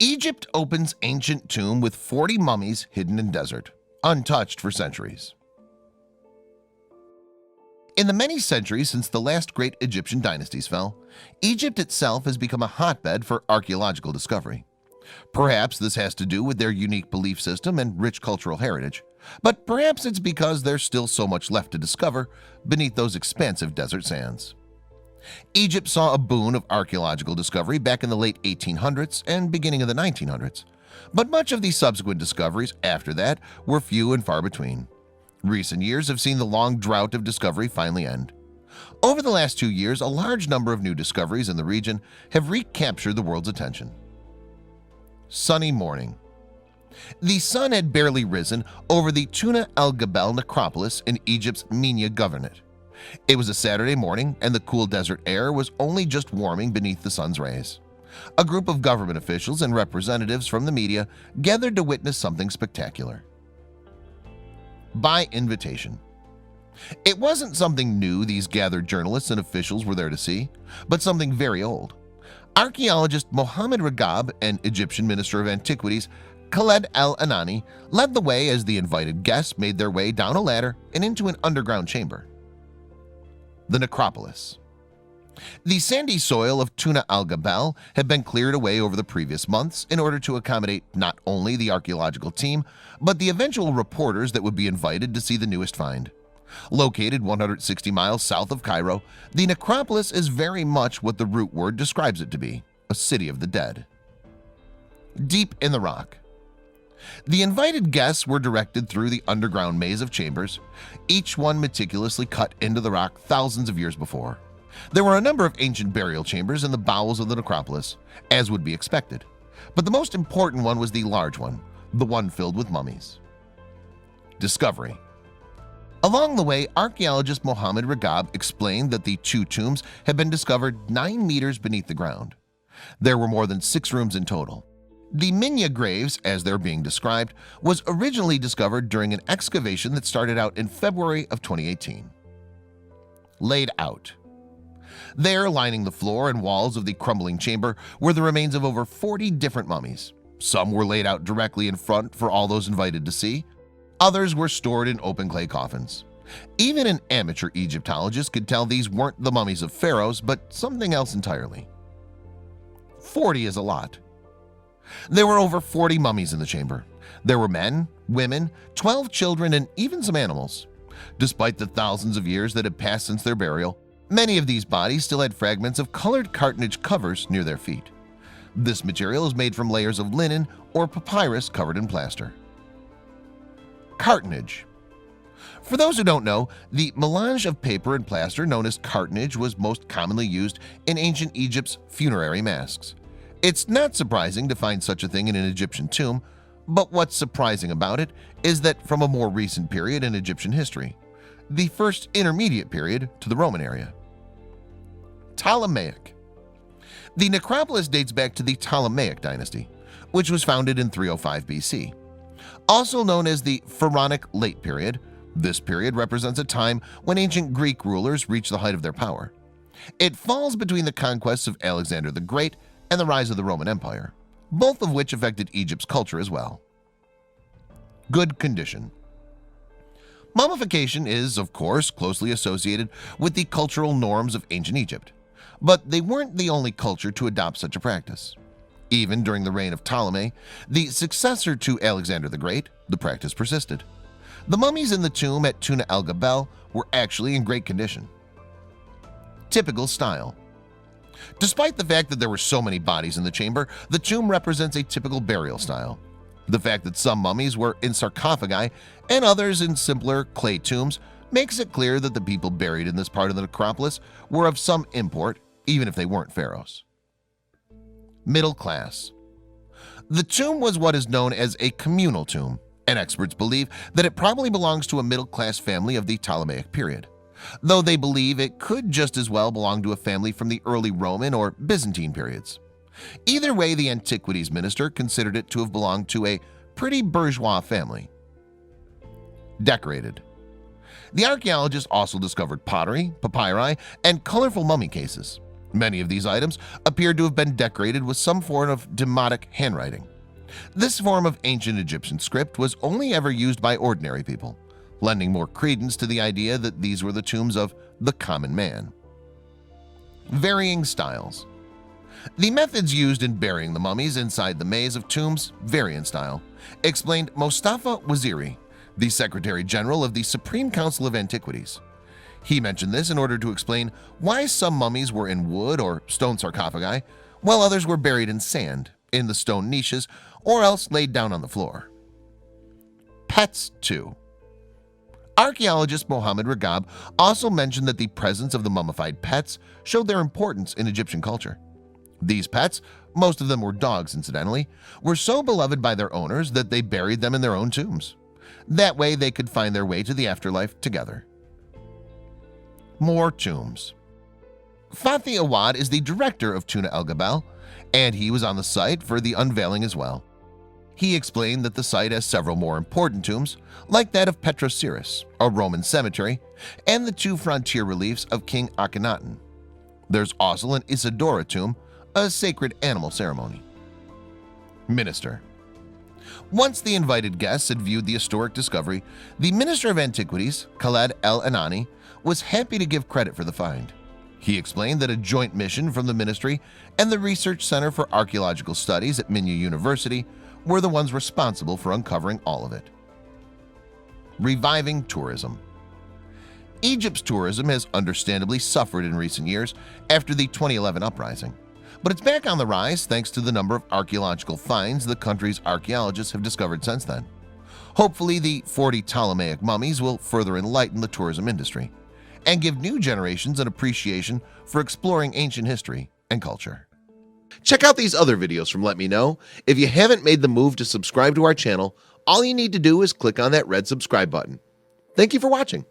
Egypt opens ancient tomb with 40 mummies hidden in desert, untouched for centuries. In the many centuries since the last great Egyptian dynasties fell, Egypt itself has become a hotbed for archaeological discovery. Perhaps this has to do with their unique belief system and rich cultural heritage, but perhaps it's because there's still so much left to discover beneath those expansive desert sands. Egypt saw a boon of archaeological discovery back in the late 1800s and beginning of the 1900s, but much of the subsequent discoveries after that were few and far between. Recent years have seen the long drought of discovery finally end. Over the last 2 years, a large number of new discoveries in the region have recaptured the world's attention. Sunny morning. The sun had barely risen over the Tuna el-Gabel necropolis in Egypt's Minya Governorate. It was a Saturday morning and the cool desert air was only just warming beneath the sun's rays. A group of government officials and representatives from the media gathered to witness something spectacular. By invitation. It wasn't something new these gathered journalists and officials were there to see, but something very old. Archaeologist Mohammed Ragab and Egyptian Minister of Antiquities Khaled el-Anani led the way as the invited guests made their way down a ladder and into an underground chamber. The necropolis. The sandy soil of Tuna el-Gabel had been cleared away over the previous months in order to accommodate not only the archaeological team, but the eventual reporters that would be invited to see the newest find. Located 160 miles south of Cairo, the necropolis is very much what the root word describes it to be, a city of the dead. Deep in the rock. The invited guests were directed through the underground maze of chambers, each one meticulously cut into the rock thousands of years before. There were a number of ancient burial chambers in the bowels of the necropolis, as would be expected, but the most important one was the large one, the one filled with mummies. Discovery. Along the way, archaeologist Mohammed Ragab explained that the 2 tombs had been discovered 9 meters beneath the ground. There were more than 6 rooms in total. The Minya graves, as they're being described, was originally discovered during an excavation that started out in February of 2018. Laid out. There, lining the floor and walls of the crumbling chamber, were the remains of over 40 different mummies. Some were laid out directly in front for all those invited to see. Others were stored in open clay coffins. Even an amateur Egyptologist could tell these weren't the mummies of pharaohs, but something else entirely. 40 is a lot. There were over 40 mummies in the chamber. There were men, women, 12 children, and even some animals. Despite the thousands of years that had passed since their burial, many of these bodies still had fragments of colored cartonnage covers near their feet. This material is made from layers of linen or papyrus covered in plaster. Cartonnage. For those who don't know, the melange of paper and plaster known as cartonnage was most commonly used in ancient Egypt's funerary masks. It's not surprising to find such a thing in an Egyptian tomb, but what's surprising about it is that from a more recent period in Egyptian history, the first intermediate period to the Roman area. Ptolemaic. The necropolis dates back to the Ptolemaic dynasty, which was founded in 305 BC. Also known as the Pharaonic Late Period, this period represents a time when ancient Greek rulers reached the height of their power. It falls between the conquests of Alexander the Great and the rise of the Roman Empire, both of which affected Egypt's culture as well. Good condition. Mummification is, of course, closely associated with the cultural norms of ancient Egypt, but they weren't the only culture to adopt such a practice. Even during the reign of Ptolemy, the successor to Alexander the Great, the practice persisted. The mummies in the tomb at Tuna el-Gabel were actually in great condition. Typical style. Despite the fact that there were so many bodies in the chamber, the tomb represents a typical burial style. The fact that some mummies were in sarcophagi and others in simpler clay tombs makes it clear that the people buried in this part of the necropolis were of some import, even if they weren't pharaohs. Middle class. The tomb was what is known as a communal tomb, and experts believe that it probably belongs to a middle-class family of the Ptolemaic period, though they believe it could just as well belong to a family from the early Roman or Byzantine periods. Either way, the antiquities minister considered it to have belonged to a pretty bourgeois family. Decorated. The archaeologists also discovered pottery, papyri, and colorful mummy cases. Many of these items appeared to have been decorated with some form of demotic handwriting. This form of ancient Egyptian script was only ever used by ordinary people, lending more credence to the idea that these were the tombs of the common man. Varying styles. The methods used in burying the mummies inside the maze of tombs vary in style, explained Mostafa Waziri, the Secretary General of the Supreme Council of Antiquities. He mentioned this in order to explain why some mummies were in wood or stone sarcophagi, while others were buried in sand, in the stone niches, or else laid down on the floor. Pets too. Archaeologist Mohammed Ragab also mentioned that the presence of the mummified pets showed their importance in Egyptian culture. These pets, most of them were dogs incidentally, were so beloved by their owners that they buried them in their own tombs. That way they could find their way to the afterlife together. More tombs. Fathi Awad is the director of Tuna El Gabal, and he was on the site for the unveiling as well. He explained that the site has several more important tombs, like that of Petrosiris, a Roman cemetery, and the two frontier reliefs of King Akhenaten. There's also an Isidora tomb, a sacred animal ceremony. Minister. Once the invited guests had viewed the historic discovery, the Minister of Antiquities, Khaled El-Anani, was happy to give credit for the find. He explained that a joint mission from the ministry and the Research Center for Archaeological Studies at Minya University were the ones responsible for uncovering all of it. Reviving tourism. Egypt's tourism has understandably suffered in recent years after the 2011 uprising, but it's back on the rise thanks to the number of archaeological finds the country's archaeologists have discovered since then. Hopefully, the 40 Ptolemaic mummies will further enlighten the tourism industry and give new generations an appreciation for exploring ancient history and culture. Check out these other videos from Let Me Know. If you haven't made the move to subscribe to our channel, all you need to do is click on that red subscribe button. Thank you for watching.